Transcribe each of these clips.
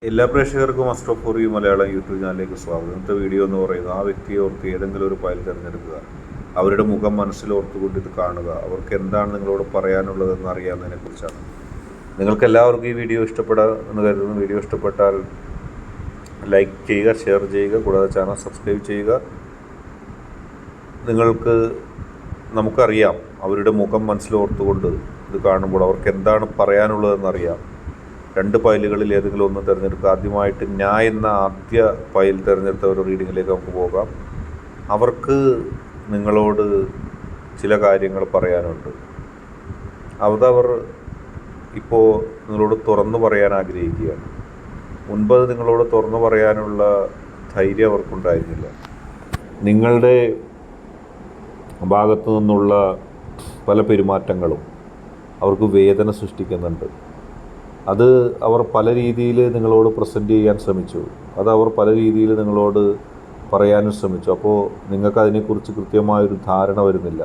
എല്ലാ പ്രേക്ഷകർക്കും astro for you Malayalam YouTube ചാനലിലേക്ക് സ്വാഗതം. ഇന്നത്തെ വീഡിയോ എന്ന് പറയുന്നത് ആ വ്യക്തിയെ ഓർത്ത് ഏതെങ്കിലും ഒരു ഫയൽ തിരഞ്ഞെടുക്കുക, അവരുടെ മുഖം മനസ്സിൽ ഓർത്തുകൊണ്ട് ഇത് കാണുക, അവർക്ക് എന്താണ് നിങ്ങളോട് പറയാനുള്ളതെന്ന് അറിയാവുന്നതിനെ കുറിച്ചാണ്. നിങ്ങൾക്ക് എല്ലാവർക്കും ഈ വീഡിയോ ഇഷ്ടപ്പെടാമെന്ന് കരുതുന്നു. വീഡിയോ ഇഷ്ടപ്പെട്ടാൽ ലൈക്ക് ചെയ്യുക, ഷെയർ ചെയ്യുക, കൂടാതെ ചാനൽ സബ്സ്ക്രൈബ് ചെയ്യുക. നമുക്കറിയാം അവരുടെ മുഖം മനസ്സിലോർത്തുകൊണ്ട് ഇത് കാണുമ്പോൾ അവർക്ക് എന്താണ് പറയാനുള്ളതെന്നറിയാം. 2 ഫയലുകളിൽ ഏതെങ്കിലും ഒന്ന് തിരഞ്ഞെടുക്കുക. ആദ്യമായിട്ട് ഞാൻ എന്ന ആദ്യ ഫയൽ തിരഞ്ഞെടുത്ത ഒരു റീഡിങ്ങിലേക്ക് നമുക്ക് പോകാം. അവർക്ക് നിങ്ങളോട് ചില കാര്യങ്ങൾ പറയാനുണ്ട്. അതവർ ഇപ്പോൾ നിങ്ങളോട് തുറന്നു പറയാൻ ആഗ്രഹിക്കുകയാണ്. മുൻപത് നിങ്ങളോട് തുറന്നു പറയാനുള്ള ധൈര്യം അവർക്കുണ്ടായിരുന്നില്ല. നിങ്ങളുടെ ഭാഗത്തു നിന്നുള്ള പല പെരുമാറ്റങ്ങളും അവർക്ക് വേദന സൃഷ്ടിക്കുന്നുണ്ട്. അത് അവർ പല രീതിയിൽ നിങ്ങളോട് പ്രസൻറ്റ് ചെയ്യാൻ ശ്രമിച്ചു. അത് അവർ പല രീതിയിൽ നിങ്ങളോട് പറയാനും ശ്രമിച്ചു. അപ്പോൾ നിങ്ങൾക്കതിനെക്കുറിച്ച് കൃത്യമായൊരു ധാരണ വരുന്നില്ല.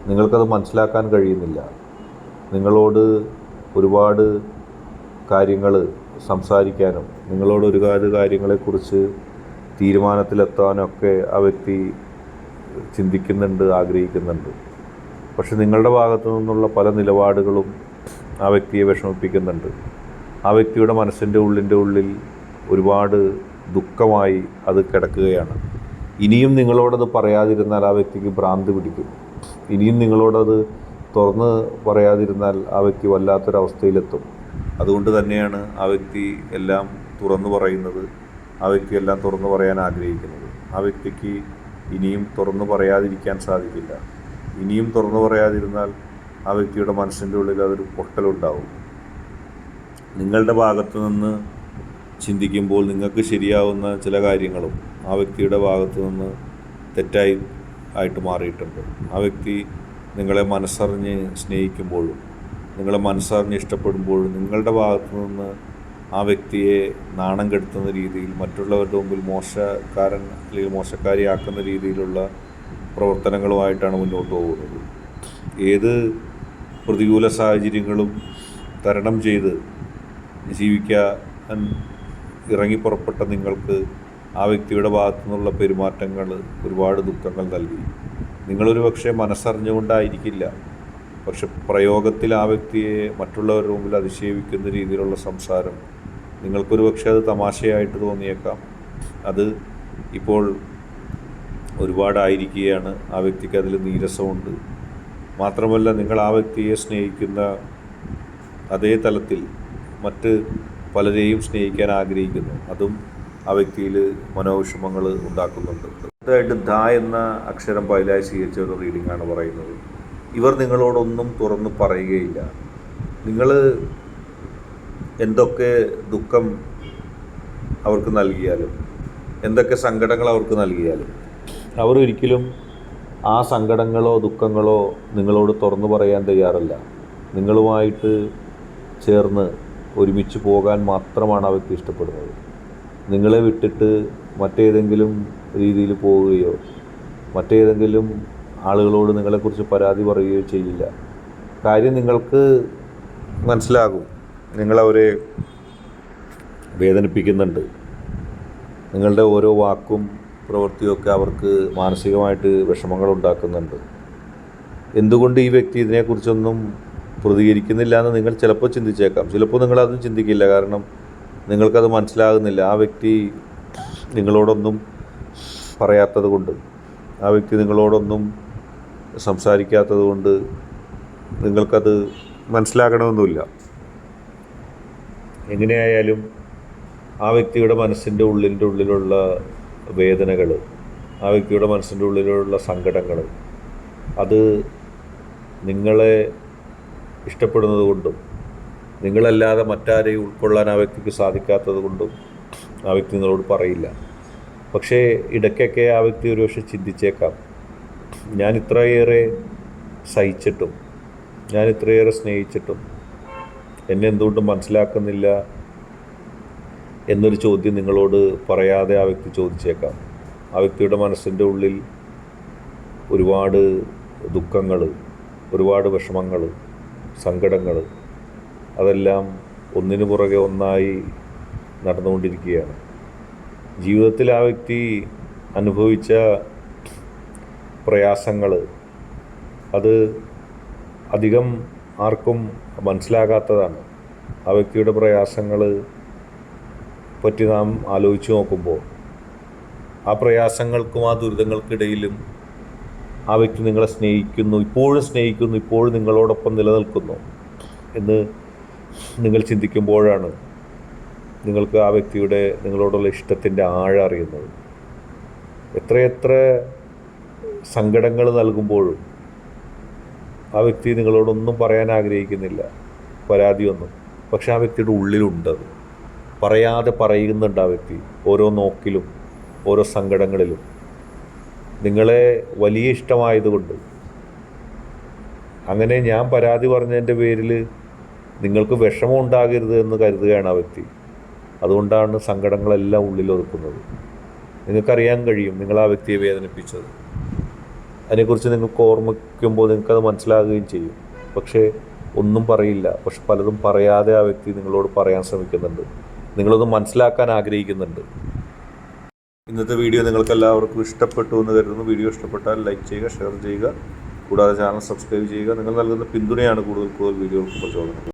നിങ്ങൾക്കത് മനസ്സിലാക്കാൻ കഴിയുന്നില്ല. നിങ്ങളോട് ഒരുപാട് കാര്യങ്ങൾ സംസാരിക്കാനും നിങ്ങളോട് ഒരുപാട് കാര്യങ്ങളെക്കുറിച്ച് തീരുമാനത്തിലെത്താനൊക്കെ ആ വ്യക്തി ചിന്തിക്കുന്നുണ്ട്, ആഗ്രഹിക്കുന്നുണ്ട്. പക്ഷെ നിങ്ങളുടെ ഭാഗത്തു നിന്നുള്ള പല നിലപാടുകളും ആ വ്യക്തിയെ വിഷമിപ്പിക്കുന്നുണ്ട്. ആ വ്യക്തിയുടെ മനസ്സിൻ്റെ ഉള്ളിൽ ഒരുപാട് ദുഃഖമായി അത് കിടക്കുകയാണ്. ഇനിയും നിങ്ങളോടത് പറയാതിരുന്നാൽ ആ വ്യക്തിക്ക് ഭ്രാന്ത് പിടിക്കും. ഇനിയും നിങ്ങളോടത് തുറന്ന് പറയാതിരുന്നാൽ ആ വ്യക്തി വല്ലാത്തൊരവസ്ഥയിലെത്തും. അതുകൊണ്ട് തന്നെയാണ് ആ വ്യക്തി എല്ലാം തുറന്നു പറയുന്നത്, ആ വ്യക്തി എല്ലാം തുറന്നു പറയാൻ ആഗ്രഹിക്കുന്നത്. ആ വ്യക്തിക്ക് ഇനിയും തുറന്നു പറയാതിരിക്കാൻ സാധിക്കില്ല. ഇനിയും തുറന്നു പറയാതിരുന്നാൽ ആ വ്യക്തിയുടെ മനസ്സിൻ്റെ ഉള്ളിൽ അതൊരു പൊട്ടലുണ്ടാവും. നിങ്ങളുടെ ഭാഗത്തു നിന്ന് ചിന്തിക്കുമ്പോൾ നിങ്ങൾക്ക് ശരിയാവുന്ന ചില കാര്യങ്ങളും ആ വ്യക്തിയുടെ ഭാഗത്തു നിന്ന് തെറ്റായി ആയിട്ട് മാറിയിട്ടുണ്ട്. ആ വ്യക്തി നിങ്ങളെ മനസ്സറിഞ്ഞ് സ്നേഹിക്കുമ്പോഴും നിങ്ങളെ മനസ്സറിഞ്ഞ് ഇഷ്ടപ്പെടുമ്പോഴും നിങ്ങളുടെ ഭാഗത്തു നിന്ന് ആ വ്യക്തിയെ നാണം കെടുത്തുന്ന രീതിയിൽ, മറ്റുള്ളവരുടെ മുമ്പിൽ മോശക്കാരൻ അല്ലെങ്കിൽ മോശക്കാരിയാക്കുന്ന രീതിയിലുള്ള പ്രവർത്തനങ്ങളുമായിട്ടാണ് മുന്നോട്ട് പോകുന്നത്. ഏത് പ്രതികൂല സാഹചര്യങ്ങളും തരണം ചെയ്ത് ജീവിക്കാൻ ഇറങ്ങിപ്പുറപ്പെട്ട നിങ്ങൾക്ക് ആ വ്യക്തിയുടെ ഭാഗത്തു നിന്നുള്ള പെരുമാറ്റങ്ങൾ ഒരുപാട് ദുഃഖങ്ങൾ നൽകി. നിങ്ങളൊരു പക്ഷേ മനസ്സറിഞ്ഞുകൊണ്ടായിരിക്കില്ല, പക്ഷെ പ്രയോഗത്തിൽ ആ വ്യക്തിയെ മറ്റുള്ളവരുടെ മുമ്പിൽ അതിശയിപ്പിക്കുന്ന രീതിയിലുള്ള സംസാരം നിങ്ങൾക്കൊരു പക്ഷേ അത് തമാശയായിട്ട് തോന്നിയേക്കാം. അത് ഇപ്പോൾ ഒരുപാടായിരിക്കുകയാണ്. ആ വ്യക്തിക്ക് അതിൽ നീരസമുണ്ട്. മാത്രമല്ല, നിങ്ങൾ ആ വ്യക്തിയെ സ്നേഹിക്കുന്ന അതേ തലത്തിൽ മറ്റ് പലരെയും സ്നേഹിക്കാൻ ആഗ്രഹിക്കുന്നു. അതും ആ വ്യക്തിയിൽ മനോവിഷമങ്ങൾ ഉണ്ടാക്കുന്നുണ്ട്. അടുത്തതായിട്ട് ധ എന്ന അക്ഷരം ഫയലായി സ്വീകരിച്ച ഒരു റീഡിങ്ങാണ് പറയുന്നത്. ഇവർ നിങ്ങളോടൊന്നും തുറന്നു പറയുകയില്ല. നിങ്ങൾ എന്തൊക്കെ ദുഃഖം അവർക്ക് നൽകിയാലും, എന്തൊക്കെ സങ്കടങ്ങൾ അവർക്ക് നൽകിയാലും അവർ ഒരിക്കലും ആ സങ്കടങ്ങളോ ദുഃഖങ്ങളോ നിങ്ങളോട് തുറന്നു പറയാൻ തയ്യാറല്ല. നിങ്ങളുമായിട്ട് ചേർന്ന് ഒരുമിച്ച് പോകാൻ മാത്രമാണ് ആ വ്യക്തി ഇഷ്ടപ്പെടുന്നത്. നിങ്ങളെ വിട്ടിട്ട് മറ്റേതെങ്കിലും രീതിയിൽ പോവുകയോ മറ്റേതെങ്കിലും ആളുകളോട് നിങ്ങളെക്കുറിച്ച് പരാതി പറയുകയോ ചെയ്യില്ല. കാര്യം നിങ്ങൾക്ക് മനസ്സിലാകും, നിങ്ങളവരെ വേദനിപ്പിക്കുന്നുണ്ട്. നിങ്ങളുടെ ഓരോ വാക്കും പ്രവൃത്തിയൊക്കെ അവർക്ക് മാനസികമായിട്ട് വിഷമങ്ങൾ ഉണ്ടാക്കുന്നുണ്ട്. എന്തുകൊണ്ട് ഈ വ്യക്തി ഇതിനെക്കുറിച്ചൊന്നും പ്രതികരിക്കുന്നില്ല എന്ന് നിങ്ങൾ ചിലപ്പോൾ ചിന്തിച്ചേക്കാം. ചിലപ്പോൾ നിങ്ങളത് ചിന്തിക്കില്ല. കാരണം നിങ്ങൾക്കത് മനസ്സിലാകുന്നില്ല. ആ വ്യക്തി നിങ്ങളോടൊന്നും പറയാത്തത് കൊണ്ട്, ആ വ്യക്തി നിങ്ങളോടൊന്നും സംസാരിക്കാത്തത് കൊണ്ട് നിങ്ങൾക്കത് മനസ്സിലാകണമെന്നില്ല. എങ്ങനെയായാലും ആ വ്യക്തിയുടെ മനസ്സിൻ്റെ ഉള്ളിലുള്ള വേദനകൾ, ആ വ്യക്തിയുടെ മനസ്സിൻ്റെ ഉള്ളിലുള്ള സങ്കടങ്ങൾ, അത് നിങ്ങളെ ഇഷ്ടപ്പെടുന്നത് കൊണ്ടും നിങ്ങളല്ലാതെ മറ്റാരെയും ഉൾക്കൊള്ളാൻ ആ വ്യക്തിക്ക് സാധിക്കാത്തത് കൊണ്ടും ആ വ്യക്തി നിങ്ങളോട് പറയില്ല. പക്ഷേ ഇടയ്ക്കൊക്കെ ആ വ്യക്തി ഒരുപക്ഷെ ചിന്തിച്ചേക്കാം, ഞാൻ ഇത്രയേറെ സഹിച്ചിട്ടും, ഞാൻ ഇത്രയേറെ സ്നേഹിച്ചിട്ടും എന്നെ എന്തുകൊണ്ടും മനസ്സിലാക്കുന്നില്ല എന്നൊരു ചോദ്യം നിങ്ങളോട് പറയാതെ ആ വ്യക്തി ചോദിച്ചേക്കാം. ആ വ്യക്തിയുടെ മനസ്സിൻ്റെ ഉള്ളിൽ ഒരുപാട് ദുഃഖങ്ങൾ, ഒരുപാട് വിഷമങ്ങൾ, സങ്കടങ്ങൾ, അതെല്ലാം ഒന്നിനു പുറകെ ഒന്നായി നടന്നുകൊണ്ടിരിക്കുകയാണ്. ജീവിതത്തിൽ ആ വ്യക്തി അനുഭവിച്ച പ്രയാസങ്ങൾ അത് അധികം ആർക്കും മനസ്സിലാകാത്തതാണ്. ആ വ്യക്തിയുടെ പ്രയാസങ്ങൾ പറ്റി നാം ആലോചിച്ച് നോക്കുമ്പോൾ ആ പ്രയാസങ്ങൾക്കും ആ ദുരിതങ്ങൾക്കിടയിലും ആ വ്യക്തി നിങ്ങളെ സ്നേഹിക്കുന്നു, ഇപ്പോഴും നിങ്ങളോടൊപ്പം നിലനിൽക്കുന്നു എന്ന് നിങ്ങൾ ചിന്തിക്കുമ്പോഴാണ് നിങ്ങൾക്ക് ആ വ്യക്തിയുടെ നിങ്ങളോടുള്ള ഇഷ്ടത്തിൻ്റെ ആഴം അറിയുന്നത്. എത്രയെത്ര സങ്കടങ്ങൾ നൽകുമ്പോഴും ആ വ്യക്തി നിങ്ങളോടൊന്നും പറയാൻ ആഗ്രഹിക്കുന്നില്ല, പരാതിയൊന്നും. പക്ഷെ ആ വ്യക്തിയുടെ ഉള്ളിലുണ്ടത്, പറയാതെ പറയുന്നുണ്ട് ആ വ്യക്തി. ഓരോ നോക്കിലും ഓരോ സങ്കടങ്ങളിലും നിങ്ങളെ വലിയ ഇഷ്ടമായതുകൊണ്ട്. അങ്ങനെ ഞാൻ പരാതി പറഞ്ഞതിൻ്റെ പേരിൽ നിങ്ങൾക്ക് വിഷമം ഉണ്ടാകരുത് എന്ന് കരുതുകയാണ് ആ വ്യക്തി. അതുകൊണ്ടാണ് സങ്കടങ്ങളെല്ലാം ഉള്ളിലൊതുക്കുന്നത്. നിങ്ങൾക്കറിയാൻ കഴിയും നിങ്ങൾ ആ വ്യക്തിയെ വേദനിപ്പിച്ചത്. അതിനെക്കുറിച്ച് നിങ്ങൾക്ക് ഓർമ്മിക്കുമ്പോൾ നിങ്ങൾക്കത് മനസ്സിലാകുകയും ചെയ്യും. പക്ഷേ ഒന്നും പറയില്ല. പക്ഷെ പലതും പറയാതെ ആ വ്യക്തി നിങ്ങളോട് പറയാൻ ശ്രമിക്കുന്നുണ്ട്, നിങ്ങളൊന്ന് മനസ്സിലാക്കാൻ ആഗ്രഹിക്കുന്നുണ്ട്. ഇന്നത്തെ വീഡിയോ നിങ്ങൾക്ക് എല്ലാവർക്കും ഇഷ്ടപ്പെട്ടു എന്ന് കരുതുന്നു. വീഡിയോ ഇഷ്ടപ്പെട്ടാൽ ലൈക്ക് ചെയ്യുക, ഷെയർ ചെയ്യുക, കൂടാതെ ചാനൽ സബ്സ്ക്രൈബ് ചെയ്യുക. നിങ്ങൾ നൽകുന്ന പിന്തുണയാണ് കൂടുതൽ വീഡിയോകൾക്ക് പ്രചോദനം.